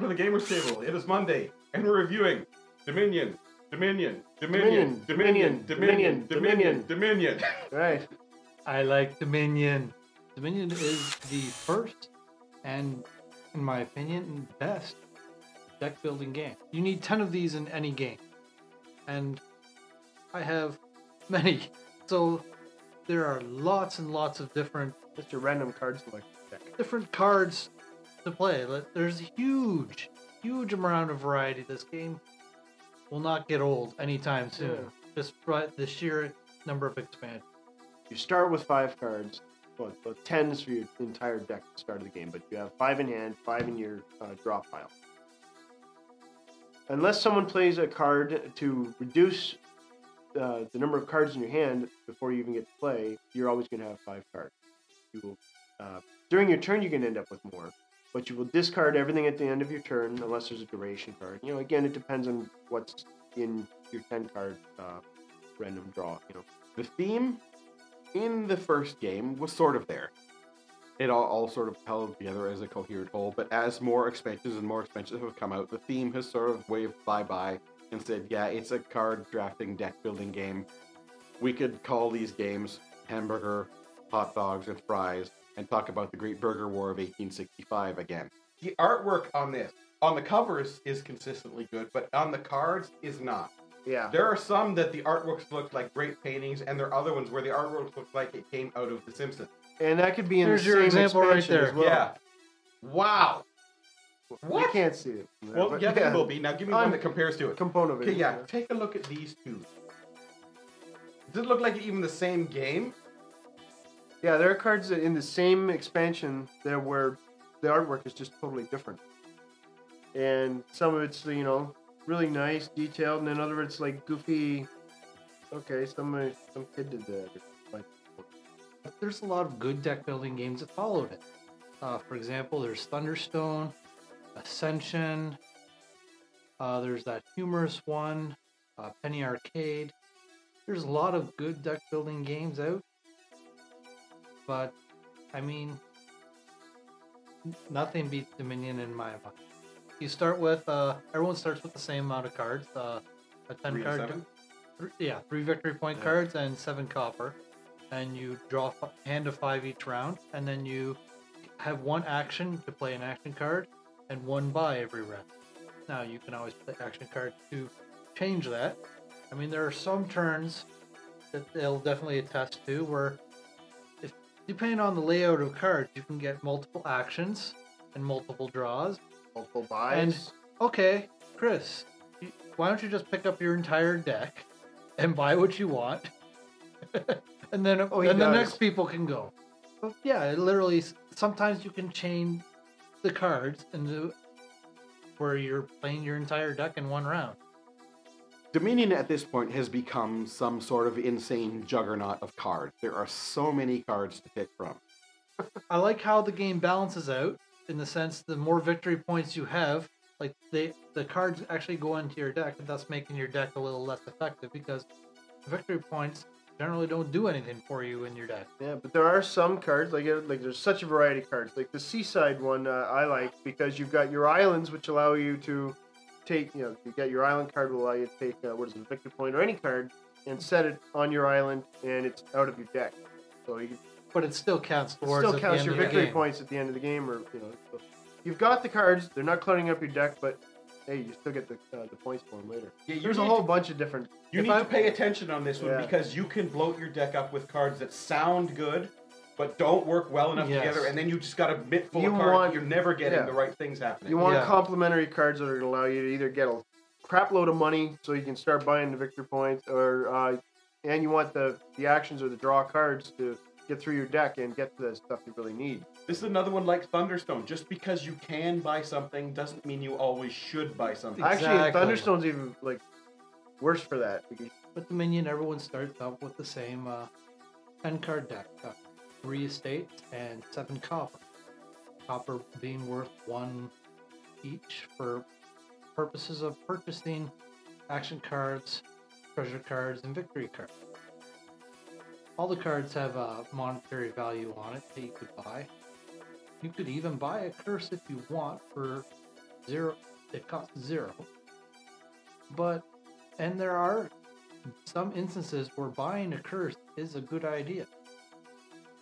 to the Gamers Table. It is Monday, and we're reviewing Dominion. Right. I like Dominion. Dominion is the first and, in my opinion, best deck building game. You need 10 of these in any game. And I have many. So there are lots and lots of different Just a random card selection deck. different cards to play. There's a huge amount of variety. This game will not get old anytime soon. Yeah. Just by the sheer number of expansions. You start with 5 cards. Well, 10 is for your entire deck at the start of the game, but you have 5 in hand, 5 in your draw pile. Unless someone plays a card to reduce the number of cards in your hand before you even get to play, you're always going to have 5 cards. You will, during your turn, you can end up with more, but you will discard everything at the end of your turn unless there's a duration card. You know, again, it depends on what's in your 10 card random draw. You know, The theme in the first game was sort of there. It all sort of held together as a coherent whole, but as more expansions have come out, the theme has sort of waved bye-bye and said, yeah, it's a card drafting deck building game. We could call these games hamburger, hot dogs, and fries, and talk about the Great Burger War of 1865 again. The artwork on the covers is consistently good, but on the cards is not. yeah. There are some that the artworks look like great paintings, and there are other ones where the artwork looks like it came out of The Simpsons. And that could be in There's the your same example right expansion there. as well. Yeah. Wow. What? You can't see it. Well, yeah, they will be. Now give me one that compares to it. Component of it. Okay, yeah, take a look at these two. Does it look like even the same game? Yeah, there are cards that in the same expansion there where the artwork is just totally different. And some of it's, you know, really nice, detailed, and then other it's like goofy. Okay, some kid did that. Like, But there's a lot of good deck building games that followed it. For example, there's Thunderstone, Ascension. There's that humorous one, Penny Arcade. There's a lot of good deck building games out. But, I mean, nothing beats Dominion in my mind. You start with, everyone starts with the same amount of cards. A 10 3 to card. 7? 3 victory point cards and 7 copper. And you draw hand of 5 each round. And then you have 1 action to play an action card and 1 buy every round. Now, you can always play action cards to change that. I mean, there are some turns that they'll definitely attest to where, if depending on the layout of cards, you can get multiple actions and multiple draws. multiple buys. Okay, Chris, why don't you just pick up your entire deck and buy what you want? And then the next people can go. But yeah, it literally, sometimes you can chain the cards into where you're playing your entire deck in one round. Dominion at this point has become some sort of insane juggernaut of cards. There are so many cards to pick from. I like how the game balances out in the sense the more victory points you have, like the cards actually go into your deck, and thus making your deck a little less effective because victory points generally don't do anything for you in your deck. Yeah, but there are some cards, like there's such a variety of cards. Like the Seaside one I like because you've got your islands, which allow you to take, you know, you get your island card will allow you to take, what is it, a victory point or any card, and set it on your island, and it's out of your deck. So you can, But it still counts towards still counts your victory game. points at the end of the game, or you know, so you've got the cards. They're not cluttering up your deck, but hey, you still get the points for them later. Yeah, There's a whole bunch of different. You need to pay attention on this one Yeah. because you can bloat your deck up with cards that sound good, but don't work well enough Yes. together, and then you just got a mitt full You of cards want- you're never getting yeah. the right things happening. You want Yeah. complementary cards that are going to allow you to either get a crap load of money so you can start buying the victory points, or and you want the actions or the draw cards to get through your deck and get the stuff you really need. This is another one like Thunderstone. Just because you can buy something doesn't mean you always should buy something. Actually, Exactly. Thunderstone's even like worse for that. Because With Dominion, everyone starts out with the same 10 card deck. 3 estates and 7 copper. Copper being worth 1 each for purposes of purchasing action cards, treasure cards, and victory cards. All the cards have a monetary value on it that you could buy. You could even buy a curse if you want for 0. It costs 0. And there are some instances where buying a curse is a good idea.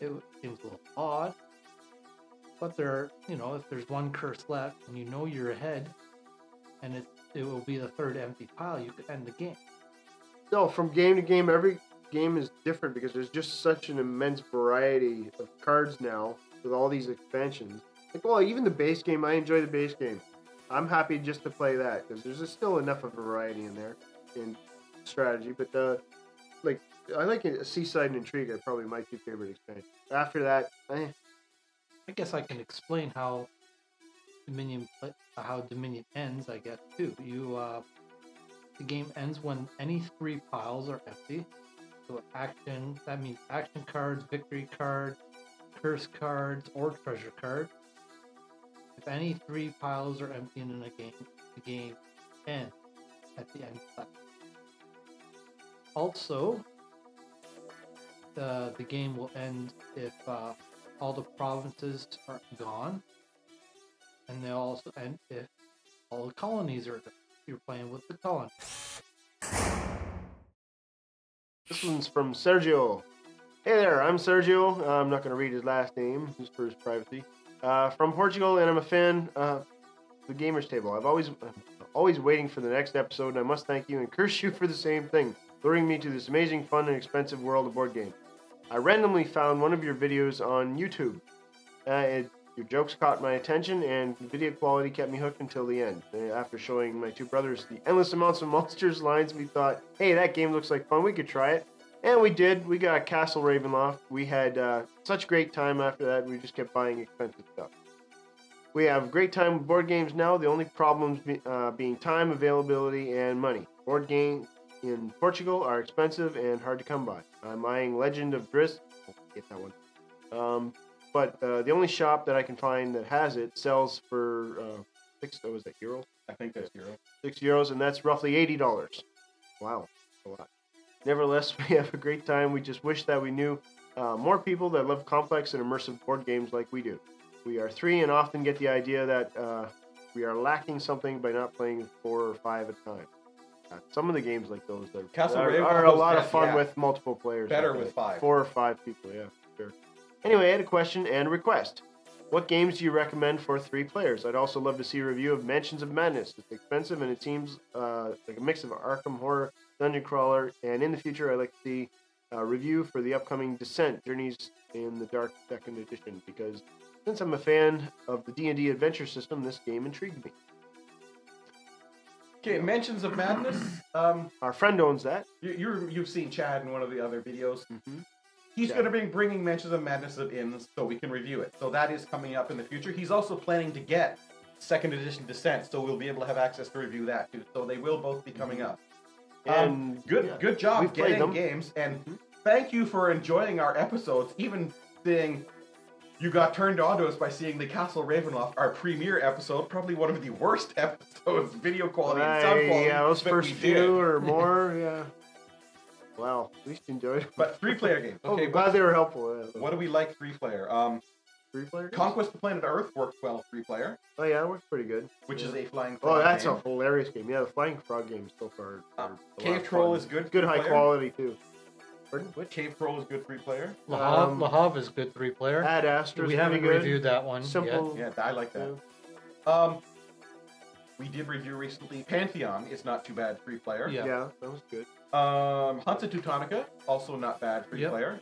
It seems a little odd, but if there's one curse left and you know you're ahead, and it will be the third empty pile, you could end the game. No, from game to game, every game is different because there's just such an immense variety of cards now with all these expansions. Like, well, even the base game, I enjoy the base game. I'm happy just to play that because there's still enough of variety in there in strategy. But I like Seaside and Intrigue are probably my two favorite expansions. After that, I guess I can explain how Dominion ends. I guess too. The game ends when any 3 piles are empty. So that means action cards, victory cards, curse cards, or treasure cards. If any 3 piles are empty in a game, the game ends at the end of that. Also, the game will end if all the provinces are gone, and they'll also end if all the colonies are. You're playing with the colony. this one's from Sergio. Hey there, I'm Sergio. I'm not going to read his last name just for his privacy. From Portugal, and I'm a fan of the Gamers Table. I'm always waiting for the next episode, and I must thank you and curse you for the same thing, luring me to this amazing, fun, and expensive world of board games. I randomly found one of your videos on YouTube. Your jokes caught my attention, and the video quality kept me hooked until the end. After showing my two brothers the endless amounts of monsters lines, we thought, hey, that game looks like fun, we could try it. And we did. We got Castle Ravenloft. We had such great time after that, we just kept buying expensive stuff. We have great time with board games now, the only problems being time, availability, and money. Board games in Portugal are expensive and hard to come by. I'm eyeing Legend of Driss. Get that one. But the only shop that I can find that has it sells for €6. I think that's euro. €6, and that's roughly $80. Wow, a lot. Nevertheless, we have a great time. We just wish that we knew more people that love complex and immersive board games like we do. We are 3 and often get the idea that we are lacking something by not playing 4 or 5 at a time. Some of the games like those are a lot of fun with multiple players. Better with 5. 4 or 5 people, yeah, sure. Anyway, I had a question and request. What games do you recommend for 3 players? I'd also love to see a review of Mansions of Madness. It's expensive and it seems like a mix of Arkham Horror, Dungeon Crawler, and in the future I'd like to see a review for the upcoming Descent, Journeys in the Dark 2nd Edition, because since I'm a fan of the D&D adventure system, this game intrigued me. Okay, Mansions of Madness. Our friend owns that. You've seen Chad in one of the other videos. Mm-hmm. He's going to be bringing Mansions of Madness in so we can review it. So that is coming up in the future. He's also planning to get 2nd Edition Descent, so we'll be able to have access to review that too. So they will both be coming up. And good job getting games, and thank you for enjoying our episodes, even seeing you got turned on to us by seeing the Castle Ravenloft, our premiere episode, probably one of the worst episodes, video quality and sound quality. Yeah, those first few or more, yeah. Wow, at least you enjoyed it. But 3-player games. Okay, glad they were helpful. Yeah. What do we like 3-player? 3-player games? Conquest of Planet Earth works well 3-player. Oh yeah, it works pretty good. Which is a flying frog that's game. a hilarious game. Yeah, the flying frog games so far. Cave Troll is good. Good high quality too. Pardon? What? Cave Troll is good 3-player. Lahav is good 3-player. Ad Astra. We haven't reviewed that one. Simple. Yeah, I like that. Yeah. We did review recently. Pantheon is not too bad 3-player. Yeah, that was good. Hunts of Teutonica, also not bad 3-player.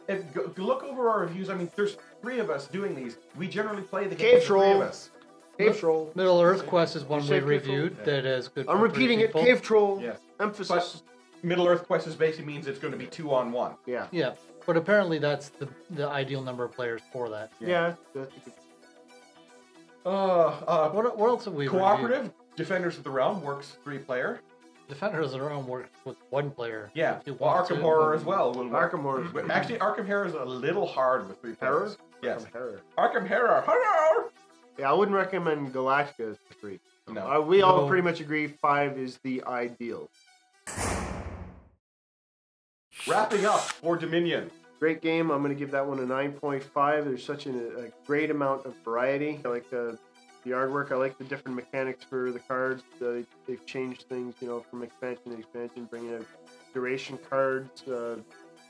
If look over our reviews. I mean, there's 3 of us doing these. We generally play the Cave game Troll. 3 of us. Cave Troll. Middle Earth Quest is one we reviewed that is good. I'm repeating it. Cave Troll. Yes. Emphasis. But Middle Earth Quest is basically means it's going to be 2-on-1. Yeah. Yeah, but apparently that's the ideal number of players for that. Yeah. That's a good... What else have we Cooperative reviewed? Defenders of the Realm works 3-player. Defenders of the Realm works with 1 player. Yeah. Well, Arkham Horror as well. Arkham Horror. Actually, Arkham Horror is a little hard with 3 players. Yes. Arkham Horror. Horror. Yeah, I wouldn't recommend Galactica as 3. No. We all pretty much agree 5 is the ideal. Wrapping up for Dominion. Great game. I'm going to give that one a 9.5. There's such a great amount of variety. I like the the artwork. I like the different mechanics for the cards. They've changed things, from expansion to expansion, bringing out duration cards,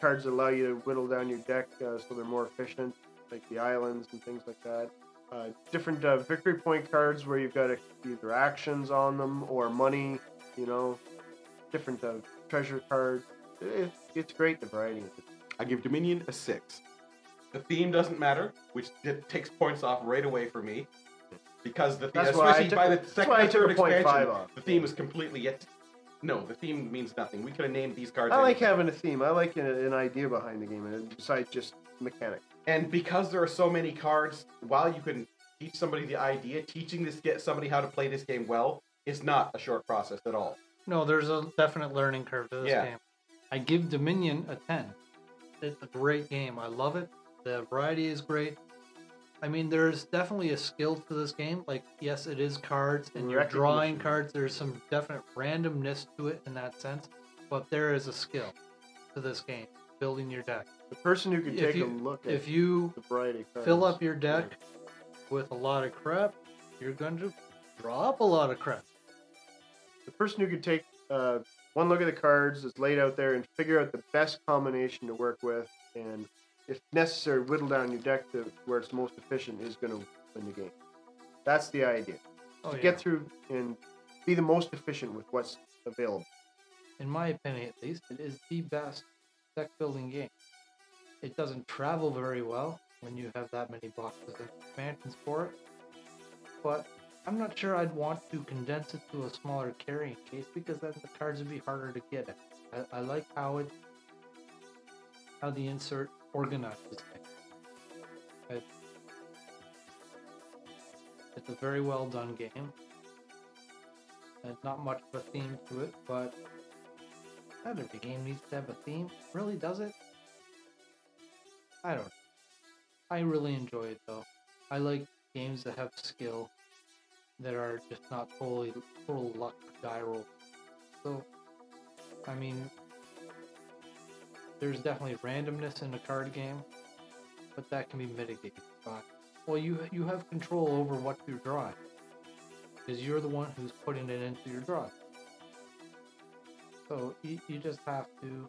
cards that allow you to whittle down your deck so they're more efficient, like the islands and things like that. Different victory point cards where you've got either actions on them or money, different treasure cards. It's great, the variety of it. I give Dominion a 6. The theme doesn't matter, which takes points off right away for me. Because the theme, especially by the second or third expansion, the theme is completely No, the theme means nothing. We could have named these cards. I like having a theme. I like an idea behind the game, besides just mechanics. And because there are so many cards, while you can teach somebody the idea, get somebody how to play this game well is not a short process at all. No, there's a definite learning curve to this game. I give Dominion a 10. It's a great game. I love it. The variety is great. I mean, there's definitely a skill to this game. Like, yes, it is cards, and you're drawing cards. There's some definite randomness to it in that sense. But there is a skill to this game, building your deck. The person who can take a look at the variety of cards. Fill up your deck with a lot of crap, you're going to draw up a lot of crap. The person who could take one look at the cards that's laid out there and figure out the best combination to work with, and if necessary, whittle down your deck to where it's most efficient, is going to win the game. That's the idea. Get through and be the most efficient with what's available. In my opinion, at least, it is the best deck building game. It doesn't travel very well when you have that many boxes and expansions for it, but I'm not sure I'd want to condense it to a smaller carrying case, because then the cards would be harder to get at. I like how the insert organizes things. It's a very well done game. There's not much of a theme to it, but not every game needs to have a theme. Really, does it? I don't know. I really enjoy it though. I like games that have skill, that are just not total luck die roll. So, I mean, there's definitely randomness in a card game, but that can be mitigated by, well, you have control over what you're drawing, because you're the one who's putting it into your draw. So you just have to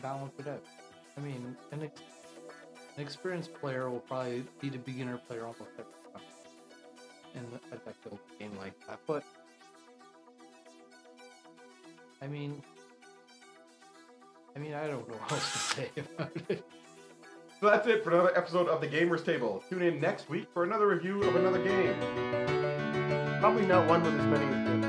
balance it out. I mean, an experienced player will probably beat a beginner player almost every time in a deck build game like that. But I mean, I don't know what else to say about it. So that's it for another episode of the Gamers Table. Tune in next week for another review of another game. Probably not one with as many as this.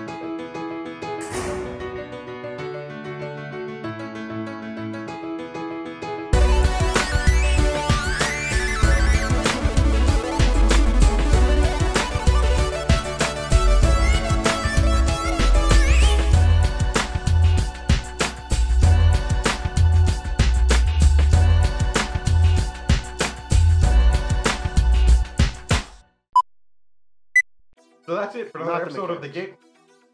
So that's it for another episode of the game.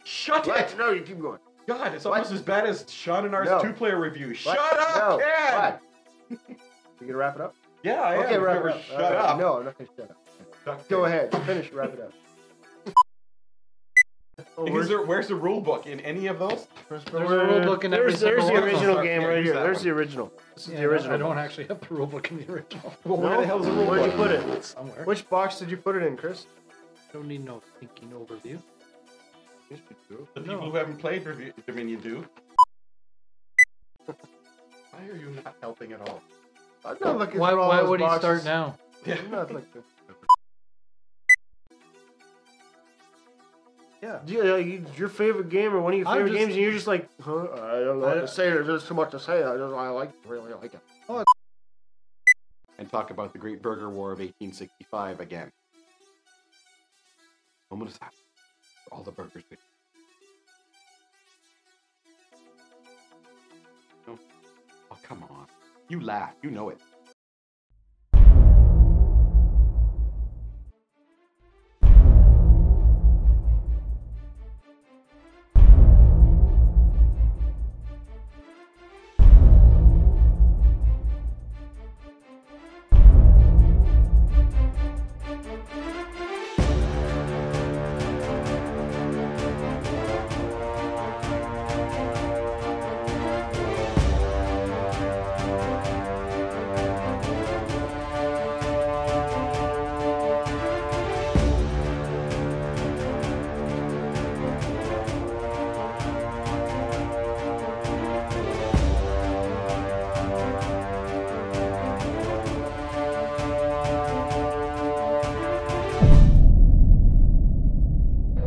Shut it! No, you keep going. God, it's almost as bad as Sean and R's two-player review. Shut up, Ken! You gonna wrap it up? Yeah, I am. Okay, wrap it up. Shut up. No, I'm not gonna shut up. Go ahead. Finish. Wrap it up. Where's the rule book in any of those? There's a rule book in every There's the single original one. game right here. There's the original. This is the original. I don't actually have the rule book in the original. Well, where the hell is the rule book? Where'd you put it? Somewhere. Which box did you put it in, Chris? Don't need no thinking overview. Yes, we do. The people who haven't played Dominion do. Why are you not helping at all? I'm not looking why for all why those would boxes. he start now? Yeah. I'm not looking. Yeah. Your favorite game or one of your favorite games, and you're just like, huh? I don't know what to say. There's too much to say. I really like it. Oh. And talk about the Great Burger War of 1865 again. Moment of silence for all the burgers. No. Oh, come on. You laugh. You know it.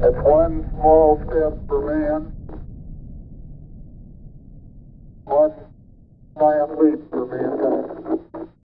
That's one small step for man,